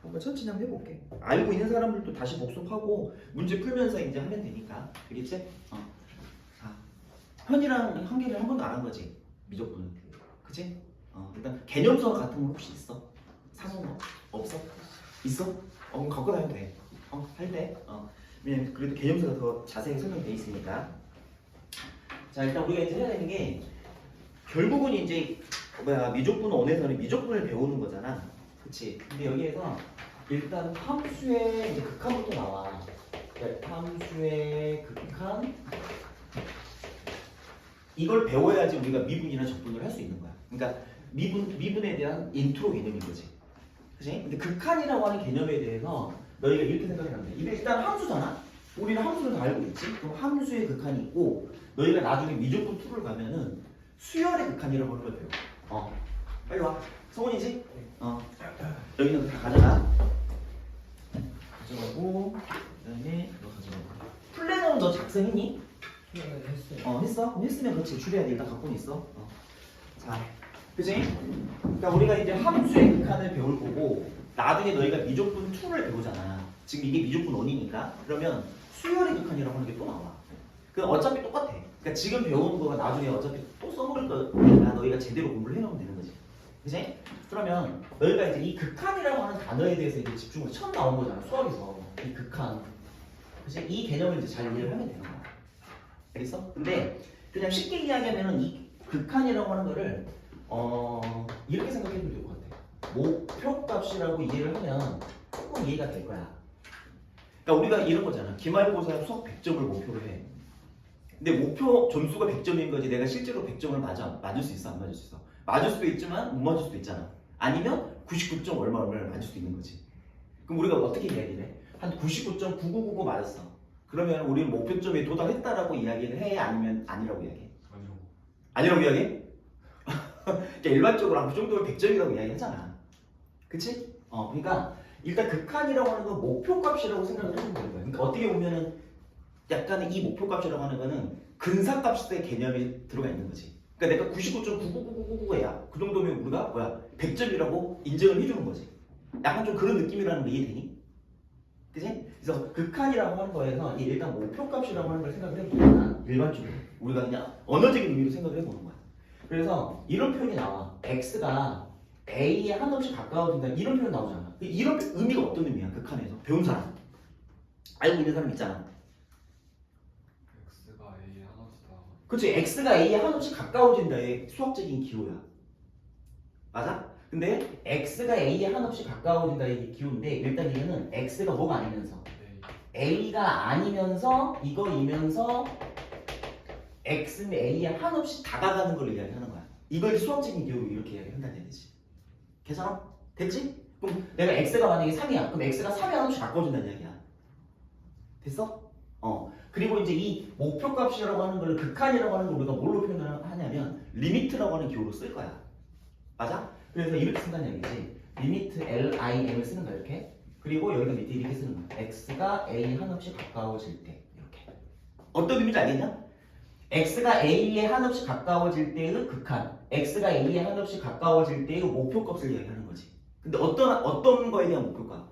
한번 천천히 한번 해볼게. 알고 있는 사람들도 다시 복습하고 문제 풀면서 이제 하면 되니까. 알겠지? 자, 현이랑 한계를 한 번도 안 한 거지. 미적분은. 그치? 일단 개념서 같은 거 혹시 있어? 사는 거? 없어? 있어? 그럼 갖고 다니면 돼. 할 때. 왜냐면 그래도 개념서가 더 자세히 설명돼 있으니까. 자, 일단 우리가 이제 해야 되는 게 결국은 이제 미적분 원에서는 미적분을 배우는 거잖아. 그치? 근데 여기에서 일단 함수의 이제 극한부터 나와. 함수의 극한. 이걸 배워야지 우리가 미분이나 적분을 할 수 있는 거야. 그러니까 미분에 대한 인트로 개념인 거지. 그치? 근데 극한이라고 하는 개념에 대해서 너희가 이렇게 생각하면 돼. 이게 일단 함수잖아? 우리는 함수를 다 알고 있지? 그럼 함수의 극한이 있고 너희가 나중에 미적분 2를 가면은 수열의 극한이라고 하는 걸 배워. 빨리 와. 성훈이지? 여기는 다 가져가. 가져가고 그다음에 너 가져가고. 플래너는 너 작성했니? 네, 했어요. 했어? 그럼 했으면 그렇지. 줄여야 돼. 일단 갖고는 있어. 자, 그지? 그러니까 우리가 이제 함수의 극한을 배울 거고 나중에 너희가 미적분 2를 배우잖아. 지금 이게 미적분 1이니까 그러면 수열의 극한이라고 하는 게 또 나와. 그 어차피 똑같아. 그러니까 지금 배우는 거가 나중에 어차피 또 써먹을 거니까 너희가 제대로 공부를 해놓으면 되는 거지. 그지? 그러면 너희가 이제 이 극한이라고 하는 단어에 대해서 이제 집중을 처음 나온 거잖아. 수업에서. 이 극한. 그지? 이 개념을 이제 잘 이해를 하면 되는 거야. 알겠어? 근데 그냥 쉽게 이야기하면은 이 극한이라고 하는 거를 이렇게 생각해도 될 것 같아. 목표값이라고 이해를 하면 조금 이해가 될 거야. 그러니까 우리가 이런 거잖아. 기말고사 수학 100점을 목표로 해. 근데 목표 점수가 100점인 거지 내가 실제로 100점을 맞을 수 있어? 안 맞을 수 있어? 맞을 수도 있지만 못 맞을 수도 있잖아. 아니면 99점 얼마를 맞을 수 있는 거지. 그럼 우리가 어떻게 이야기를 해? 한 99.9999 맞았어. 그러면 우리는 목표점에 도달했다라고 이야기를 해? 아니면 아니라고 이야기해? 아니라고 이야기해? 그러니까 일반적으로 그 정도면 100점이라고 이야기하잖아. 그치? 그러니까 일단 극한이라고 하는 건 목표값이라고 생각을 해주면 되는 거야. 그러니까 어떻게 보면은 약간의 이 목표값이라고 하는 거는 근사값의 개념이 들어가 있는 거지. 그러니까 내가 99.99999야. 그 정도면 우리가 100점이라고 인정을 해주는 거지. 약간 좀 그런 느낌이라는 거 이해되니? 그치? 그래서 극한이라고 하는 거에서 일단 목표값이라고 하는 걸 생각을 해보면 일반적으로 우리가 그냥 언어적인 의미로 생각을 해보는 거야. 그래서 이런 표현이 나와. x가 a에 한없이 가까워진다. 이런 표현 나오잖아. 이런 의미가 어떤 의미야? 극한에서 배운 사람 알고 있는 사람 있잖아. X가 A에 한없이 다. 그치? x가 a에 한없이 가까워진다의 수학적인 기호야. 맞아? 근데 x가 a에 한없이 가까워진다의 기호인데 일단 이거는 x가 뭐가 아니면서 a가 아니면서 이거이면서 x는 a에 한없이 다가가는 걸 이야기하는 거야. 이걸 수학적인 기호로 이렇게 이야기한다는 얘기지. 괜찮아? 됐지? 그럼 내가 x가 만약에 3이야. 그럼 x가 3에 한없이 가까워진다는 이야기야. 됐어? 그리고 이제 이 목표값이라고 하는 걸 극한이라고 하는 걸 우리가 뭘로 표현을 하냐면 리미트라고 하는 기호로 쓸 거야. 맞아? 그래서 이렇게 쓴다는 얘기지. 리미트 LIM을 쓰는 거야 이렇게. 그리고 여기다 밑에 이렇게 쓰는 거야. x가 a에 한없이 가까워질 때 이렇게. 어떤 의미인지 알겠냐? x가 a에 한없이 가까워질 때의 극한, x가 a에 한없이 가까워질 때의 목표값을 이야기하는 거지. 근데 어떤 거에 대한 목표값?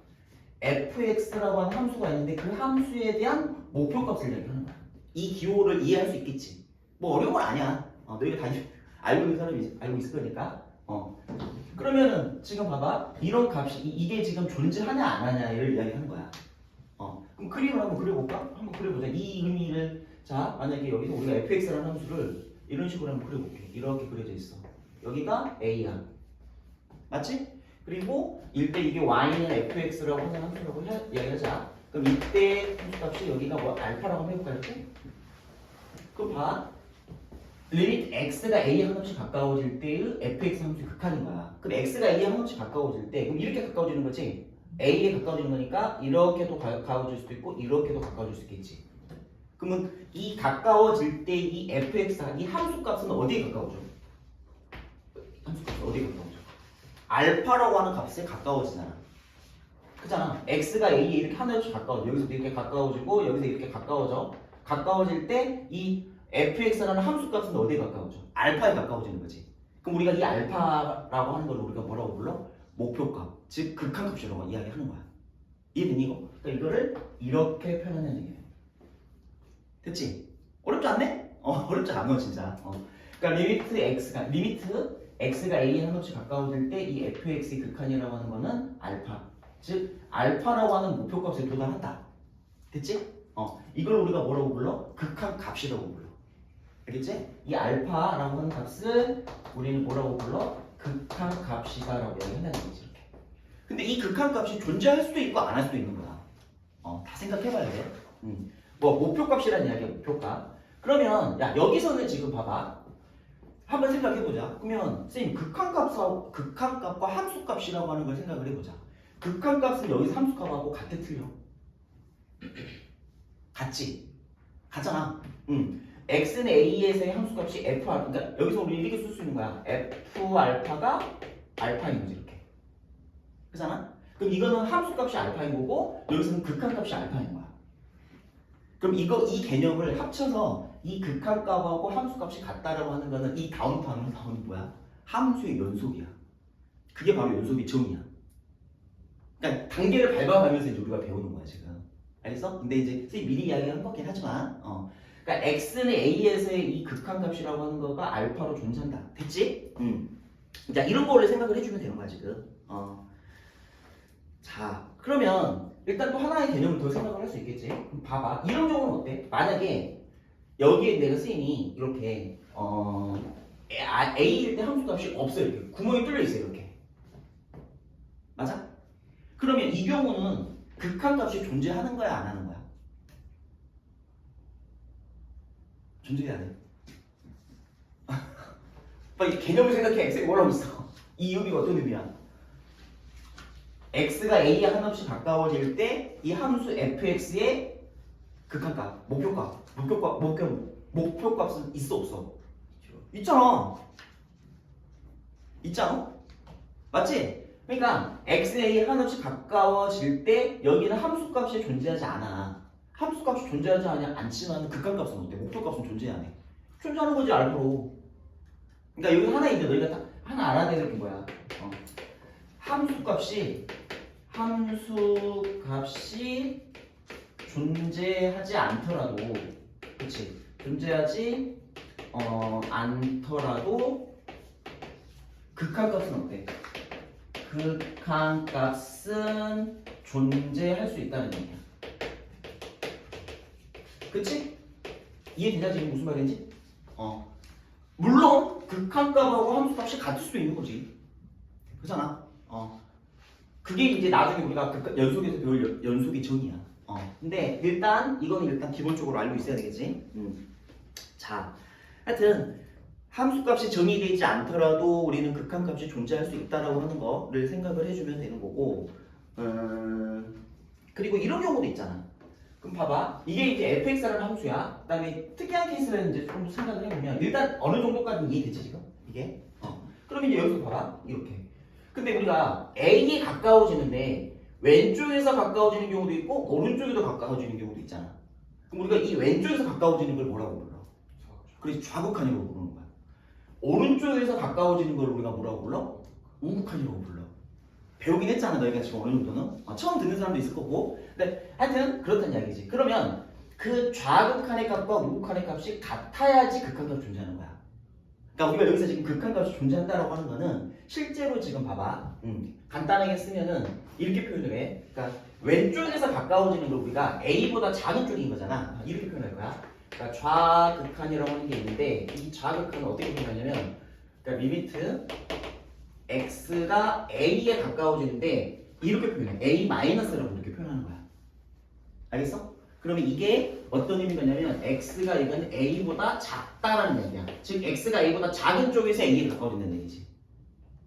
fx라고 하는 함수가 있는데 그 함수에 대한 목표값을 이야기하는 거야. 이 기호를 이해할 수 있겠지. 뭐 어려운 건 아니야. 너희가 다 알고 있는 사람이 알고 있을 거니까. 그러면은 지금 봐봐. 이런 값이 이게 지금 존재하냐 안 하냐를 이야기하는 거야. 그럼 그림을 한번 그려볼까? 한번 그려보자. 이 의미를 자 만약에 여기서 우리가 fx라는 함수를 이런 식으로 한번 그려볼게. 이렇게 그려져 있어. 여기가 a야. 맞지? 그리고 이때 이게 y는 fx라고 하는 함수라고 이야기하자. 그럼 이때 함수값이 여기가 뭐 알파라고 한번 해볼까 이렇게? 그럼 봐. 리밋 x가 a에 한없이 가까워질 때의 fx 함수의 극한인 거야. 그럼 x가 a에 한없이 가까워질 때 그럼 이렇게 가까워지는 거지? a에 가까워지는 거니까 이렇게도 가까워질 수도 있고 이렇게도 가까워질 수 있겠지. 그러면 이 가까워질 때 이 fx가 이 함수값은 어디에 가까워져? 함수값은 어디에 가까워져? 알파라고 하는 값에 가까워지잖아. 그잖아. x가 a에 이렇게 하나씩 가까워져. 여기서 이렇게 가까워지고 여기서 이렇게 가까워져. 가까워질 때 이 fx라는 함수값은 어디에 가까워져? 알파에 가까워지는 거지. 그럼 우리가 이 알파라고 하는 걸 우리가 뭐라고 불러? 목표값, 즉 극한값이라고 이야기하는 거야. 이해되니 이거? 그러니까 이거를 이렇게 표현하는 얘기예요. 됐지? 어렵지 않네? 어렵지 않아 진짜. 그러니까 리미트 x가 a에 한없이 가까워질 때 이 fx의 극한이라고 하는 거는 알파, 즉 알파라고 하는 목표값에 도달한다. 됐지? 이걸 우리가 뭐라고 불러? 극한값이라고 불러. 알겠지? 이 알파라고 하는 값을 우리는 뭐라고 불러? 극한값이다라고 얘기한다는 거지. 이렇게. 근데 이 극한값이 존재할 수도 있고 안 할 수도 있는 거야. 다 생각해봐야 돼. 뭐 목표값이라는 이야기야. 목표값. 그러면 야 여기서는 지금 봐봐. 한번 생각해보자. 그러면 선생님 극한값과 함수값이라고 하는 걸 생각을 해보자. 극한값은 여기서 함수값하고 같아 틀려? 같지? 같잖아. x는 a에서의 함수값이 f 알파. 그러니까 여기서 우리 이렇게 쓸 수 있는 거야. f 알파가 알파인 거지 이렇게. 그잖아? 그럼 이거는 함수값이 알파인 거고 여기서는 극한값이 알파인 거야. 그럼 이 개념을 합쳐서 이 극한값하고 함수값이 같다라고 하는 거는 이 다음 단원이 뭐야? 함수의 연속이야. 그게 바로 연속의 정의야. 그러니까 단계를 밟아가면서 이제 우리가 배우는 거야 지금. 알겠어? 근데 이제 선생님 미리 이야기한 거긴 하지만 그러니까 x는 a에서의 이 극한값이라고 하는 거가 알파로 존재한다. 됐지? 자 이런 거를 생각을 해주면 되는 거야 지금. 자 그러면 일단 또 하나의 개념을 더 생각을 할 수 있겠지? 그럼 봐봐. 이런 경우는 어때? 만약에 여기에 내가 쌤이 이렇게 a일 때 함수값이 없어 이렇게 구멍이 뚫려 있어 이렇게. 맞아? 그러면 이 경우는 극한값이 존재하는 거야 안 하는 거야? 존재해야 돼. 빨리 개념을 생각해. x가 뭐라고 있어? 이 의미가 어떤 의미야? x가 a에 한없이 가까워질 때 이 함수 fx의 극한값, 목표값은 있어 없어? 있잖아. 있잖아. 맞지? 그러니까 x에 한없이 가까워질 때 여기는 함수값이 존재하지 않아. 함수값이 존재하지 않지만 극한값은 어때? 목표값은 존재하네. 존재하는 거지 알파로. 그러니까 여기 하나 있는데 너희가 하나 알아야 되는 게 뭐야? 함수값이 존재하지 않더라도, 그렇지? 존재하지 않더라도 극한값은 어때? 극한값은 존재할 수 있다는 얘기야. 그치? 이해되냐 지금 무슨 말인지? 물론 극한값하고 함수값이 같을 수도 있는 거지. 그잖아. 그게 이제 나중에 우리가 연속에서 배울 연속의 정의야. 근데 이거는 일단 기본적으로 알고 있어야 되겠지. 자, 하여튼 함수값이 정의되지 않더라도 우리는 극한값이 존재할 수 있다라고 하는 거를 생각을 해주면 되는 거고. 그리고 이런 경우도 있잖아. 그럼 봐봐. 이게 이제 fx라는 함수야. 그다음에 특이한 케이스를 이제 좀 생각을 해보면 일단 어느 정도까지는 이해되지 지금? 이게? 그러면 이제 여기서 봐봐. 이렇게. 근데 우리가 a에 가까워지는데 왼쪽에서 가까워지는 경우도 있고 오른쪽에도 가까워지는 경우도 있잖아. 그럼 우리가 이 왼쪽에서 가까워지는 걸 뭐라고 불러? 그래서 좌극한이라고 부르는 거야. 오른쪽에서 가까워지는 걸 우리가 뭐라고 불러? 우극한이라고 불러. 배우긴 했잖아 너희가 지금 어느 정도는. 처음 듣는 사람도 있을 거고. 근데 하여튼 그렇다는 이야기지. 그러면 그 좌극한의 값과 우극한의 값이 같아야지 극한값이 존재하는 거야. 그러니까 우리가 여기서 지금 극한값이 존재한다라고 하는 거는 실제로 지금 봐봐. 간단하게 쓰면은 이렇게 표현을 해. 그러니까 왼쪽에서 가까워지는 걸 우리가 a보다 작은 쪽인 거잖아. 이렇게 표현할 거야. 그러니까 좌극한이라고 하는 게 있는데 이 좌극한은 어떻게 표현하냐면 그러니까 리미트 x가 a에 가까워지는데 이렇게 표현해. a-라고 이렇게 표현하는 거야. 알겠어? 그러면 이게 어떤 의미냐면 x가 이건 a보다 작다라는 얘기야. 즉 x가 a보다 작은 쪽에서 a에 가까워진다는 얘기지.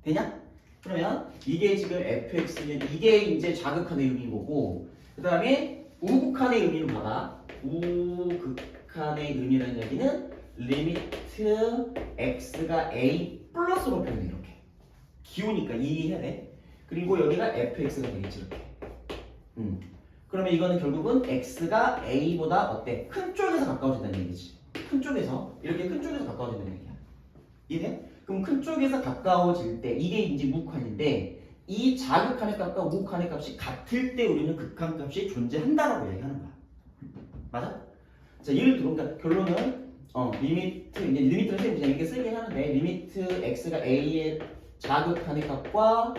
되냐? 그러면 이게 지금 fx면 이게 이제 자극한의 의미인 거고, 그 다음에 우극한의 의미는 봐봐. 우극한의 의미라는 얘기는 리미트 x가 a 플러스로 표현해. 이렇게 기우니까 이해해야 돼. 그리고 여기가 fx가 되겠지. 이렇게 그러면 이거는 결국은 x가 a보다 어때? 큰 쪽에서 가까워진다는 얘기지. 큰 쪽에서 이렇게 큰 쪽에서 가까워진다는 얘기야. 이해? 그럼 큰 쪽에서 가까워질 때 이게 이제 무극한인데 이 자극한의 값과 우극한의 값이 같을 때 우리는 극한값이 존재한다라고 얘기하는 거야. 맞아? 자, 예를 들어 그러니까 결론은 리미트 이제 리미트를 그냥 이렇게 쓰긴 하는데 리미트 x가 a의 자극한의 값과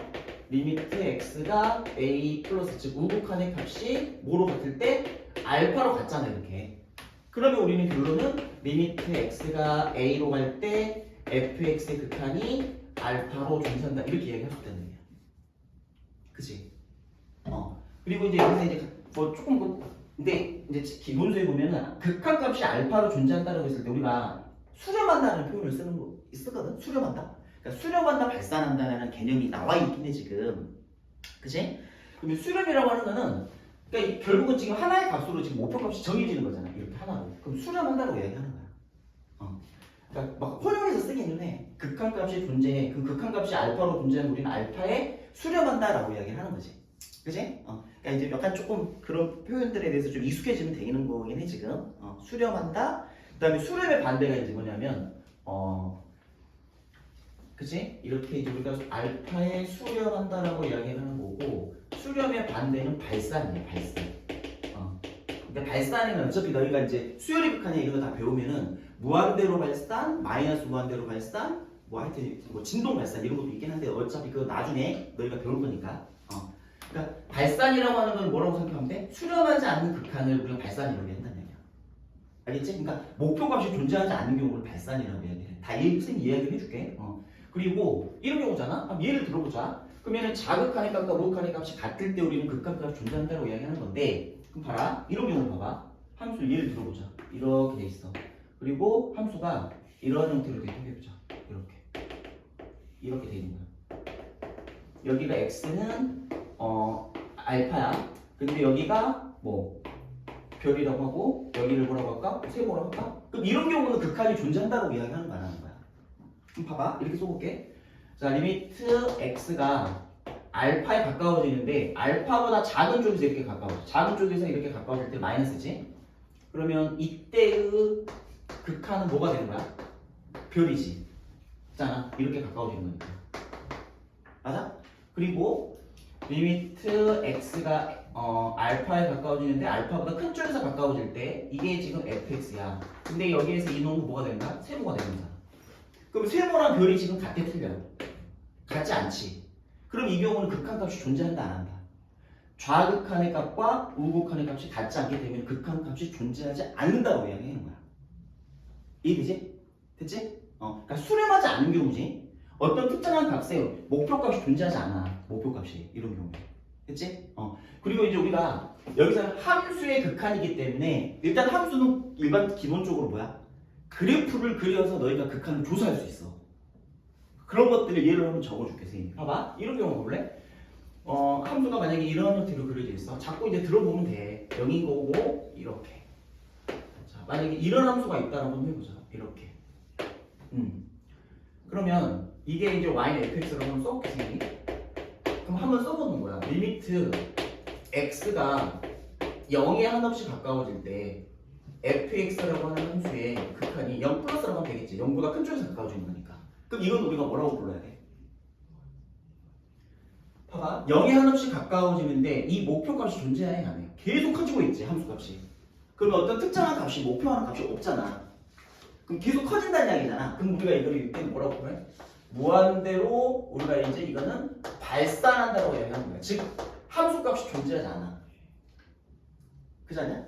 리미트 x가 a 플러스 즉 우극한의 값이 뭐로 같을 때 알파로 같잖아 이렇게. 그러면 우리는 결론은 리미트 x가 a로 갈 때 fx의 극한이 알파로 존재한다 이렇게 얘기할 수 있다는 얘기야. 그치? 그리고 이제 여기서 이제 뭐 조금 근데 이제 기본소에 보면은 극한값이 알파로 존재한다고 했을 때 우리가 수렴한다는 표현을 쓰거든. 수렴한다. 그러니까 수렴한다, 발산한다라는 개념이 나와 있긴 해 지금. 그치? 그러면 수렴이라고 하는 거는 그러니까 결국은 지금 하나의 값으로 지금 목표값이 정해지는 거잖아. 이렇게 하나로. 그럼 수렴한다고 얘기하는 거야. 그러니까 막 혼용해서 쓰기는 해. 극한값이 존재해. 그 극한값이 알파로 존재하는 우리는 알파에 수렴한다라고 이야기를 하는 거지. 그치? 그러니까 이제 약간 조금 그런 표현들에 대해서 좀 익숙해지면 되는 거긴 해 지금. 수렴한다. 그다음에 수렴의 반대가 이제 뭐냐면 그치? 이렇게 이제 우리가 알파에 수렴한다라고 이야기를 하는 거고 수렴의 반대는 발산이에요. 발산. 그러니까 발산에는 어차피 너희가 이제 수열의 극한이나 이런 거 다 배우면은 무한대로 발산, 마이너스 무한대로 발산, 뭐 하여튼 뭐 진동 발산 이런 것도 있긴 한데 어차피 그거 나중에 너희가 배울 거니까. 그러니까 발산이라고 하는 건 뭐라고 생각하면 돼? 수렴하지 않는 극한을 우리가 발산이라고 한다는 얘기야. 알겠지? 그러니까 목표값이 존재하지 않는 경우를 발산이라고 이야기해. 다 선생님 이야기를 해줄게. 그리고 이런 경우잖아. 그럼 예를 들어보자. 그러면은 자극한의 값과 우극한의 값이 같을 때 우리는 극한값이 존재한다고 이야기하는 건데, 그럼 봐라. 이런 경우 봐봐. 함수 예를 들어보자. 이렇게 돼 있어. 그리고 함수가 이런 형태로 돼 해보자. 이렇게 돼 있는 거야. 여기가 x는 알파야. 근데 여기가 뭐 별이라고 하고 여기를 뭐라고 할까? 세모라고 할까? 그럼 이런 경우는 극한이 존재한다고 이야기하는 거야. 그럼 봐봐. 이렇게 써볼게. 자, 리미트 x가 알파에 가까워지는데 알파보다 작은 쪽에서 이렇게 가까워져. 작은 쪽에서 이렇게 가까워질 때 마이너스지. 그러면 이때의 극한은 뭐가 되는 거야? 별이지. 있잖아. 이렇게 가까워지는 거니까. 맞아? 그리고 리미트 x가 알파에 가까워지는데 알파보다 큰 쪽에서 가까워질 때 이게 지금 fx야. 근데 여기에서 이 놈은 뭐가 된다? 세모가 되는 거야. 그럼 세모랑 별이 지금 같대 틀려? 같지 않지. 그럼 이 경우는 극한값이 존재한다 안 한다? 좌극한의 값과 우극한의 값이 같지 않기 때문에 극한값이 존재하지 않는다고 이야기하는 거야. 이해되지? 됐지? 그러니까 수렴하지 않는 경우지. 어떤 특정한 값에 목표값이 존재하지 않아. 목표값이 이런 경우에. 됐지? 그리고 이제 우리가 여기서는 함수의 극한이기 때문에 일단 함수는 일반 기본적으로 뭐야? 그래프를 그려서 너희가 극한을 조사할 수 있어. 그런 것들을 예를 한번 적어줄게, 선생님. 봐봐. 이런 경우 볼래? 함수가 만약에 이런 형태로 그려져 있어. 자꾸 이제 들어보면 돼. 0인 거고, 이렇게. 자, 만약에 이런 함수가 있다라고 한번 해보자. 이렇게. 그러면 이게 이제 y는 fx라고 한번 써볼게, 선생님. 그럼 한번 써보는 거야. 리미트 x가 0에 한없이 가까워질 때 fx라고 하는 함수의 극한이 0 플러스라고 하면 되겠지. 0보다 큰 쪽에서 가까워지는 거니까. 그럼 이건 우리가 뭐라고 불러야 돼? 봐봐. 0에 한없이 가까워지는데 이 목표값이 존재하냐 안 해? 계속 커지고 있지, 함수값이. 그러면 어떤 특정한 값이 목표하는 값이 없잖아. 그럼 계속 커진다는 이야기잖아. 그럼 우리가 이걸 이때 뭐라고 그래? 무한대로 우리가 이제 이거는 발산한다고 얘기하는 거야. 즉 함수값이 존재하지 않아. 그지 않냐?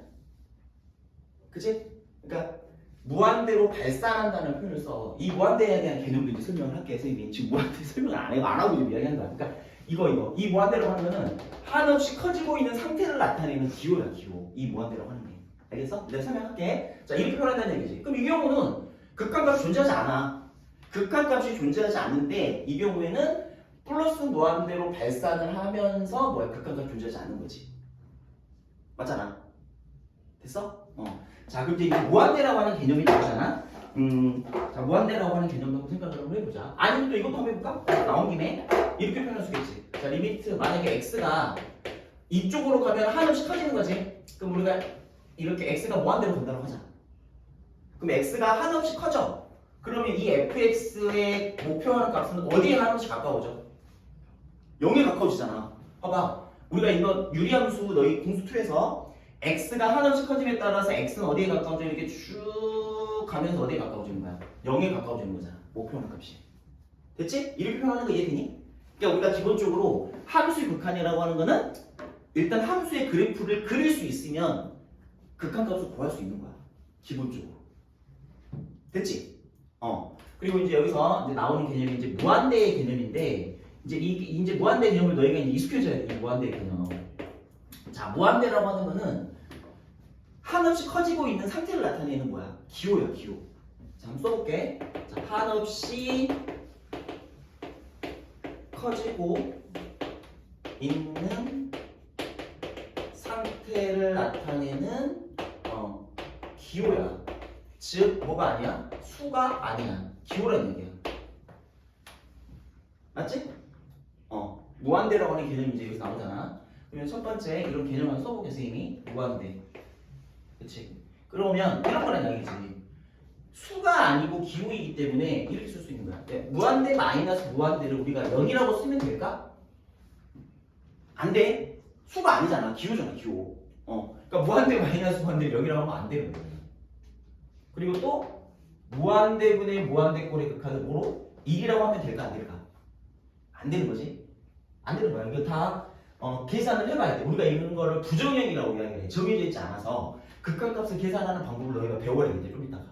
그치? 그러니까 무한대로 발산한다는 표현을 써. 이 무한대에 대한 개념도 이제 설명을 할게. 선생님이 지금 무한대 설명을 안 하고 지금 이야기하는 거야. 그러니까 이거 이 무한대로 하는 거는 한없이 커지고 있는 상태를 나타내는 기호야, 기호. 이 무한대로 하는 게. 알겠어? 내가 설명할게. 자, 이렇게 표현한다는 얘기지. 그럼 이 경우는 극한값이 존재하지 않아. 극한값이 존재하지 않는데 이 경우에는 플러스 무한대로 발산을 하면서 뭐야? 극한값이 존재하지 않는 거지. 맞잖아. 됐어? 자, 그럼 이제 무한대라고 하는 개념이 나오잖아. 자, 무한대라고 하는 개념도 한번 생각을 한번 해보자. 아니면 또 이것도 한번 해볼까? 나온 김에 이렇게 표현할 수 있겠지. 자, 리미트 만약에 x가 이쪽으로 가면 한없이 커지는 거지. 그럼 우리가 이렇게 x가 무한대로 간다고 하자. 그럼 x가 한없이 커져. 그러면 이 fx의 목표하는 값은 어디에 한없이 가까워져? 0에 가까워지잖아. 봐봐. 우리가 이거 유리함수 너희 공수 2에서 x가 한없이 커짐에 따라서 x는 어디에 가까워져? 이렇게 쭉 가면서 어디에 가까워지는 거야? 0에 가까워지는 거잖아. 목표하는 값이. 됐지? 이렇게 표현하는 거 이해되니? 그러니까 우리가 기본적으로 함수의 극한이라고 하는 거는 일단 함수의 그래프를 그릴 수 있으면 극한값을 구할 수 있는 거야. 기본적으로. 됐지? 그리고 이제 여기서 이제 나오는 개념이 이제 무한대의 개념인데 이제 무한대 개념을 너희가 이제 익숙해져야 돼. 이 무한대 개념. 자, 무한대라고 하는 거는 한없이 커지고 있는 상태를 나타내는 거야. 기호야, 기호. 자, 한번 써볼게. 자, 한없이 커지고 있는 상태를 나타내는 기호야. 즉 뭐가 아니야? 수가 아니야. 기호라는 얘기야. 맞지? 무한대라고 하는 개념이 이제 여기서 나오잖아. 그러면 첫 번째 이런 개념을 써보게 선생님이 무한대. 그치? 그러면 이런 거란 얘기지. 수가 아니고 기호이기 때문에 이렇게 쓸 수 있는 거야. 무한대 마이너스 무한대를 우리가 0이라고 쓰면 될까? 안 돼. 수가 아니잖아. 기호잖아, 기호. 그러니까 무한대 마이너스 무한대를 0이라고 하면 안 되는 거야. 그리고 또 무한대분의 무한대꼴의 극한을 뭐로? 1이라고 하면 될까? 안 될까? 안 되는 거지. 안 되는 거야. 이거 다 계산을 해봐야 돼. 우리가 이런 거를 부정형이라고 이야기해. 정해져 있지 않아서 극한값을 계산하는 방법을 너희가 배워야겠지. 좀 이따가.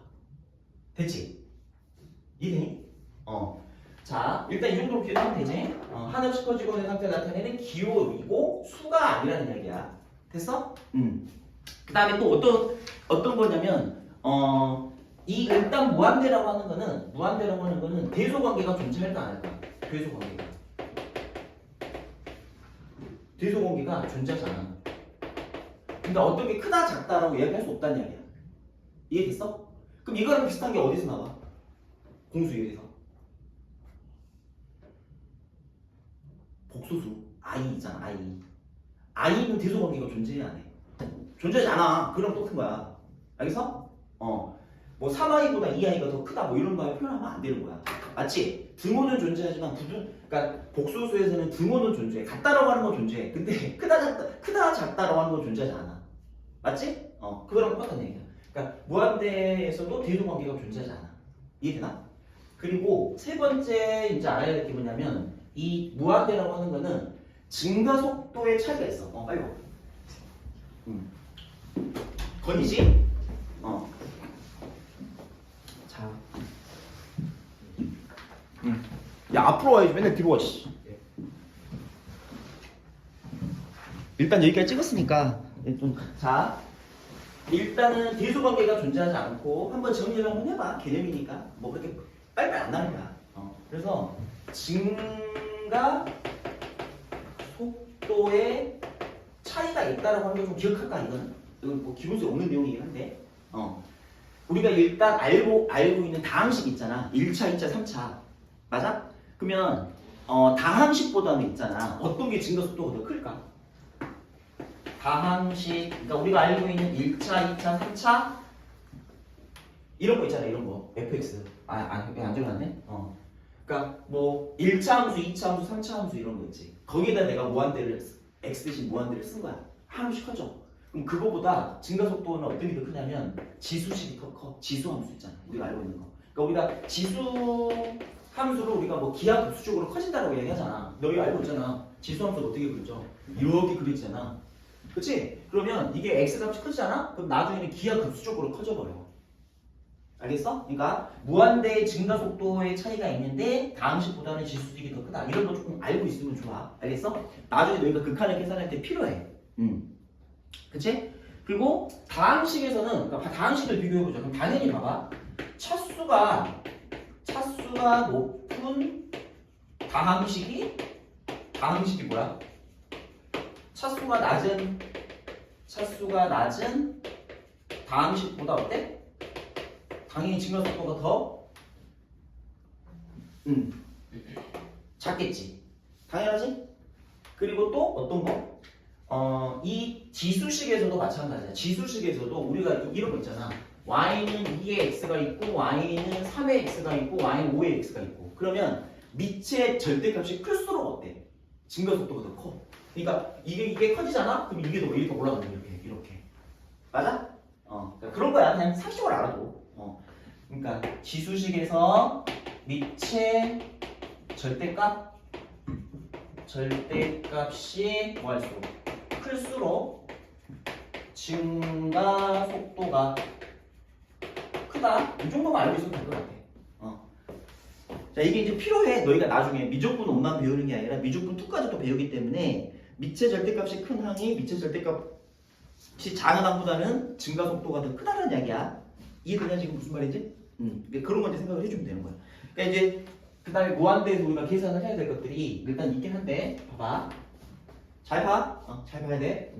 됐지? 이해되니? 자, 일단 이 정도로 기억하면 되지? 한없이 커지고 있는 상태를 나타내는 기호이고 수가 아니라는 이야기야. 됐어? 그 다음에 또 어떤 거냐면 이 일단 무한대라고 하는 거는 대소관계가 존재할까 안 할까? 대소관계가 존재하지 않아. 그러니까 어떤 게 크다 작다라고 이야기할 수 없다는 이야기야. 이해됐어? 그럼 이거랑 비슷한 게 어디서 나와? 공수유에서 복소수 i 있잖아. i는 대소관계가 존재해 안 해? 존재하지 않아. 그럼 똑같은 거야. 알겠어? 뭐 3i보다 2i가 더 크다 뭐 이런 거 표현하면 안 되는 거야. 맞지? 등호는 존재하지만 그러니까 복소수에서는 등호는 존재해. 같다라고 하는 건 존재해. 근데 크다 작다라고 하는 건 존재하지 않아. 맞지? 그거랑 똑같은 얘기야. 그러니까 무한대에서도 대소관계가 존재하지 않아. 이해되나? 그리고 세 번째 이제 알아야 될 게 뭐냐면 이 무한대라고 하는 거는 증가 속도의 차이가 있어. 빨리 와. 건이지? 자. 야, 앞으로 와야지. 맨날 뒤로 와, 씨. 일단 여기까지 찍었으니까 자, 일단은 대소관계가 존재하지 않고 한번 정리를 한번 해봐. 개념이니까 뭐 그렇게 빨리빨리 안 나는 거야. 그래서 증가 속도의 차이가 있다라고 하는 걸 좀 기억할까? 이건 뭐 기본적으로 없는 내용이긴 한데 우리가 일단 알고 있는 다항식 있잖아. 1차, 2차, 3차 맞아? 그러면 다항식보다는 있잖아. 어떤 게 증가 속도가 더 클까? 다항식, 그러니까 우리가 알고 있는 1차, 2차, 3차 이런 거 있잖아. 이런 거 fx 안 적어놨네. 그러니까 뭐 1차 함수, 2차 함수, 3차 함수 이런 거 있지. 거기에다 내가 무한대를 x 대신 무한대를 쓴 거야. 한없이 커져. 그럼 그거보다 증가 속도는 어떤 게 더 크냐면 지수식이 더 커. 지수 함수 있잖아. 우리가 알고 있는 거. 그러니까 우리가 지수 함수를 우리가 뭐 기하급수적으로 커진다라고 얘기하잖아. 너희 알고 있잖아. 지수 함수를 어떻게 그리죠? 이렇게 그리잖아. 그치? 그러면 이게 x값이 크잖아? 그럼 나중에는 기하급수적으로 커져버려. 알겠어? 그러니까 무한대의 증가 속도의 차이가 있는데 다항식보다는 지수식이 더 크다. 이런 거 조금 알고 있으면 좋아. 알겠어? 나중에 너희가 극한을 계산할 때 필요해. 그치? 그리고 다항식에서는 그러니까 다항식을 비교해보자. 그럼 당연히 봐봐. 차수가 높은 다항식이 뭐야? 차수가 낮은 다항식보다 어때? 당연히 증가 속도가 더 작겠지. 당연하지? 그리고 또 어떤 거? 이 지수식에서도 마찬가지야. 지수식에서도 우리가 이런 거 있잖아. y는 2의 x가 있고 y는 3의 x가 있고 y는 5의 x가 있고. 그러면 밑의 절대값이 클수록 어때? 증가속도가 더 커. 그러니까 이게 커지잖아? 그럼 이게 더 이렇게 올라가는 거야. 이렇게. 맞아? 그러니까 그런 거야. 그냥 상식을 알아도. 그러니까 지수식에서 밑의 절대값이 뭐 할수록 클수록 증가 속도가 크다. 이 정도만 알고 있으면 될 것 같아. 자, 이게 이제 필요해. 너희가 나중에 미적분 5만 배우는 게 아니라 미적분 2까지 또 배우기 때문에 밑의 절대값이 큰 항이 밑의 절대값이 작은 항보다는 증가 속도가 더 크다는 이야기야. 이해되냐 지금 무슨 말인지? 그런 거 이제 생각을 해주면 되는 거야. 그러니까 이제 그 다음에 무한대에서 우리가 계산을 해야 될 것들이 일단 있긴 한데 봐봐. 잘 봐. 잘 봐야 돼.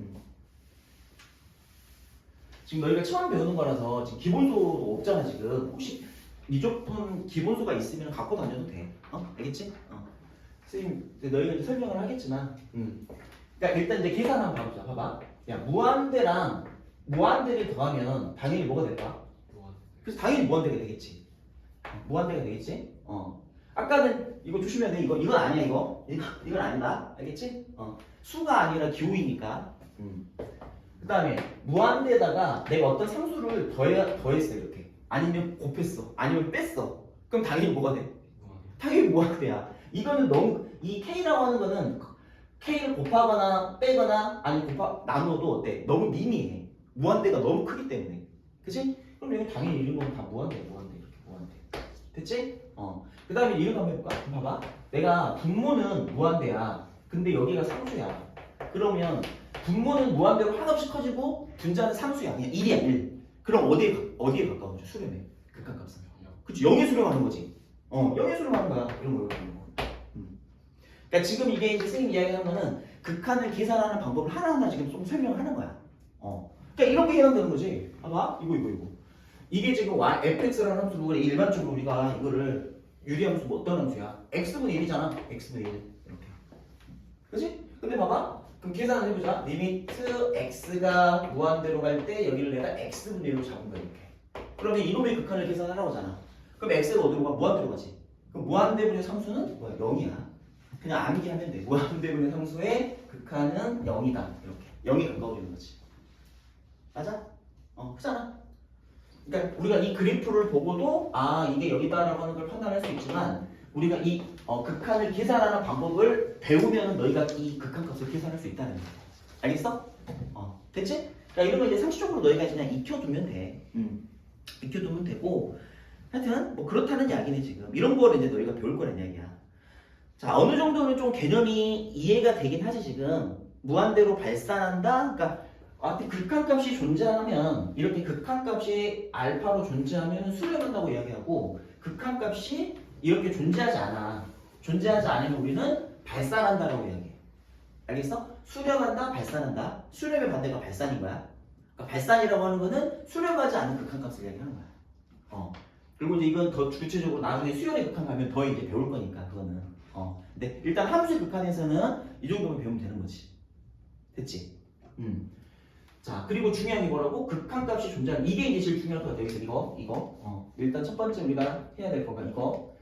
지금 너희가 처음 배우는 거라서 지금 기본수도 없잖아 지금. 혹시 미적분 기본수가 있으면 갖고 다녀도 돼. 알겠지? 선생님 너희가 이제 설명을 하겠지만 그러니까 일단 이제 계산 한번 봐보자. 봐봐. 야 무한대랑 무한대를 더하면 당연히 뭐가 될까? 그래서 당연히 무한대가 되겠지. 무한대가 되겠지? 아까는 이거 조심해야 돼. 이건 아니야 이건 아니다. 알겠지? 수가 아니라 기호이니까. 그 다음에 무한대에다가 내가 어떤 상수를 더했어 이렇게. 아니면 곱했어. 아니면 뺐어. 그럼 당연히 뭐가 돼? 당연히 무한대야. 이거는 너무 이 k라고 하는 거는 k를 곱하거나 빼거나 아니면 나누어도 어때? 너무 미미해. 무한대가 너무 크기 때문에. 그치? 그럼 여기 당연히 이런 거는 다 무한대 이렇게 무한대. 됐지? 그 다음에 이런 거 한번 해볼까? 봐봐. 내가 분모는 무한대야. 근데 여기가 상수야. 그러면 분모는 무한대로 한없이 커지고 분자는 상수야. 그냥 1이야 1. 그럼 어디에 가까워져? 수렴에. 극한값은. 그치? 0에 수렴하는 거지. 0에 수렴하는 거야. 이런 거. 그러니까 지금 이게 이제 선생님 이야기하는 거는 극한을 계산하는 방법을 하나하나 지금 좀 설명을 하는 거야. 그러니까 이렇게 해당되는 거지. 봐봐. 이거. 이게 지금 fx라는 함수로 그래. 일반적으로 우리가 이거를 유리함수 뭐 어떤 함수야? x분의 1이잖아. x분의 1 이렇게. 그치? 근데 봐봐. 그럼 계산을 해보자. 리미트 x가 무한대로 갈 때 여기를 내가 x분의 1로 잡은 거야 이렇게. 그러면 이놈의 극한을 계산하라고 하잖아. 그럼 x가 어디로 가? 무한대로 가지. 그럼 무한대분의 상수는 뭐야? 0이야. 그냥 암기하면 돼. 무한대분의 상수의 극한은 0이다. 이렇게. 0이 가까워지는 거지. 맞아? 크잖아. 그러니까 우리가 이 그래프를 보고도 이게 여기다라고 하는 걸 판단할 수 있지만 우리가 이 극한을 계산하는 방법을 배우면 너희가 이 극한값을 계산할 수 있다는 거야. 알겠어? 됐지? 그러니까 이런 거 이제 상식적으로 너희가 그냥 익혀두면 돼. 익혀두면 되고 하여튼 뭐 그렇다는 이야기네 지금. 이런 거를 이제 너희가 배울 거란 이야기야. 자, 어느 정도는 좀 개념이 이해가 되긴 하지 지금. 무한대로 발산한다? 그러니까 극한값이 존재하면 이렇게 극한값이 알파로 존재하면 수렴한다고 이야기하고 극한값이 이렇게 존재하지 않으면 우리는 발산한다라고 이야기해. 알겠어? 수렴한다, 발산한다. 수렴의 반대가 발산인 거야. 그러니까 발산이라고 하는 거는 수렴하지 않는 극한값을 이야기하는 거야. 그리고 이제 이건 더 구체적으로 나중에 수열의 극한 가면 더 이제 배울 거니까 그거는. 근데 일단 함수의 극한에서는 이 정도만 배우면 되는 거지. 됐지? 자, 그리고 중요한 게 뭐라고? 극한값이 존재하는 이게 이제 제일 중요한 것 같아요. 이거. 일단 첫 번째 우리가 해야 될 거가 이거.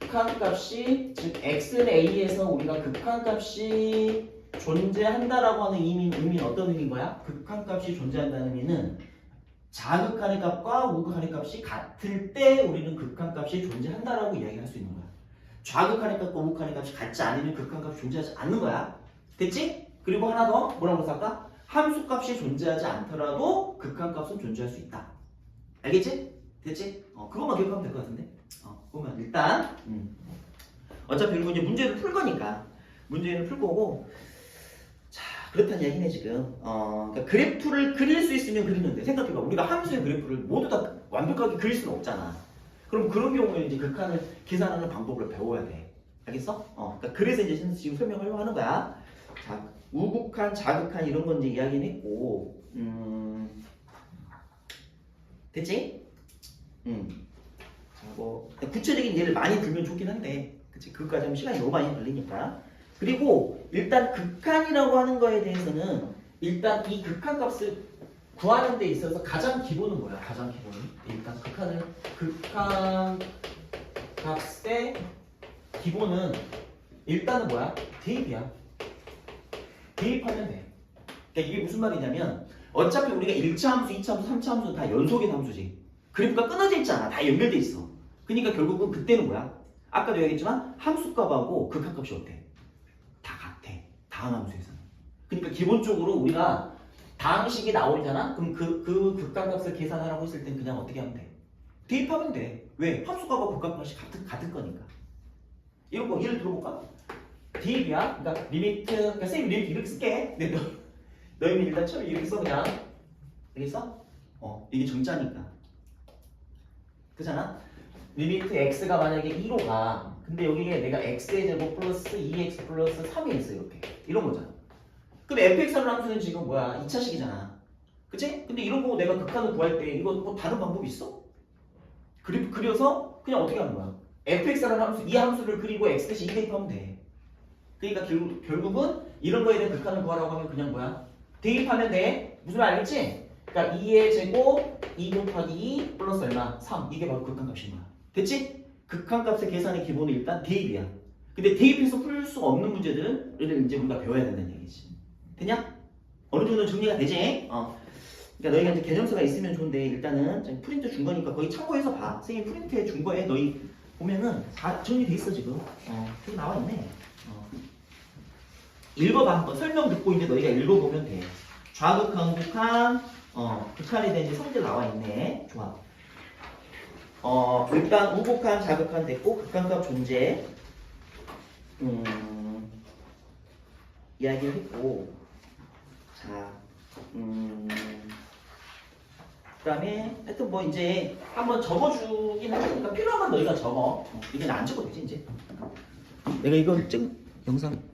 극한값이 즉 xA에서 우리가 극한값이 존재한다라고 하는 의미는 어떤 의미인 거야? 극한값이 존재한다는 의미는 자극한의 값과 우극한의 값이 같을 때 우리는 극한값이 존재한다라고 이야기할 수 있는 거야. 좌극한의 값과 우극한의 값이 같지 않으면 극한값이 존재하지 않는 거야. 됐지? 그리고 하나 더 뭐라고 쓸까? 함수값이 존재하지 않더라도 극한값은 존재할 수 있다. 알겠지? 됐지? 그것만 기억하면 될 것 같은데. 그러면 일단 어차피 그리고 이제 문제를 풀 거니까 문제는 풀 거고. 자, 그렇다는 얘기네 지금. 그러니까 그래프를 그릴 수 있으면 그리는데 생각해봐. 우리가 함수의 그래프를 모두 다 완벽하게 그릴 수는 없잖아. 그럼 그런 경우에 이제 극한을 계산하는 방법을 배워야 돼. 알겠어? 그러니까 그래서 이제 지금 설명하려고 하는 거야. 자, 우극한, 자극한 이런 건 이제 이야기는 했고, 됐지? 자, 뭐 구체적인 예를 많이 들면 좋긴 한데, 그치? 그것까지 하면 시간이 너무 많이 걸리니까. 그리고 일단 극한이라고 하는 거에 대해서는 일단 이 극한값을 구하는 데 있어서 가장 기본은 뭐야? 가장 기본은 일단 극한값의 기본은 일단은 뭐야? 대입이야. 대입하면 돼. 그러니까 이게 무슨 말이냐면 어차피 우리가 1차 함수, 2차 함수, 3차 함수는 다 연속의 함수지. 그래프가 끊어져 있잖아. 다 연결돼 있어. 그러니까 결국은 그때는 뭐야? 아까도 얘기했지만 함수값하고 극한값이 어때? 다 같아. 다음 함수에서는. 그러니까 기본적으로 우리가 다항식이 나오잖아? 그럼 그 극한값을 계산하라고 했을 땐 그냥 어떻게 하면 돼? 대입하면 돼. 왜? 함수값하고 극한값이 같은 거니까. 이런 거 예를 들어볼까? 대입이야. 그러니까 리미트, 그러니까 쌤 리미트 이렇게 쓸게. 근데 너희는 일단 처음에 이렇게 써 그냥. 알겠어? 이게 정자니까. 그잖아? 리미트 x가 만약에 2로 가. 근데 여기에 내가 x의 제곱 플러스 2x 플러스 3이 있어 이렇게. 이런 거잖아. 그럼 fx라는 함수는 지금 뭐야? 2차식이잖아. 그치? 근데 이런 거 내가 극한을 구할 때 이거 뭐 다른 방법이 있어? 그려서 그냥 어떻게 하는 거야? fx라는 함수, 이 함수를 그리고 x 대신 2 대입하면 돼. 그러니까 결국은 이런 거에 대한 극한을 구하라고 하면 그냥 뭐야? 대입하면 돼. 무슨 말 알겠지? 그러니까 2의 제곱 2 곱하기 2 플러스 얼마? 3. 이게 바로 극한값인 거야. 됐지? 극한값의 계산의 기본은 일단 대입이야. 근데 대입해서 풀 수가 없는 문제들은 이제 우리가 배워야 된다는 얘기지. 됐냐? 어느 정도 정리가 되지? 그러니까 너희가 이제 개념서가 있으면 좋은데 일단은 프린트 준 거니까 거기 참고해서 봐. 선생님 프린트해 준 거에 너희 보면은 다 정리돼 있어 지금. 여기 나와 있네. 읽어봐 한번. 설명 듣고 이제 너희가 읽어보면 돼. 좌극한, 극한, 극한에 대한 이제 성질 나와 있네. 좋아. 일단 우극한, 좌극한 됐고 극한값 존재 이야기를 했고, 자, 그다음에 하여튼 뭐 이제 한번 적어주긴 할 테니까 필요한 건 너희가 적어. 이게 안 적어도 되지 이제. 내가 이거 영상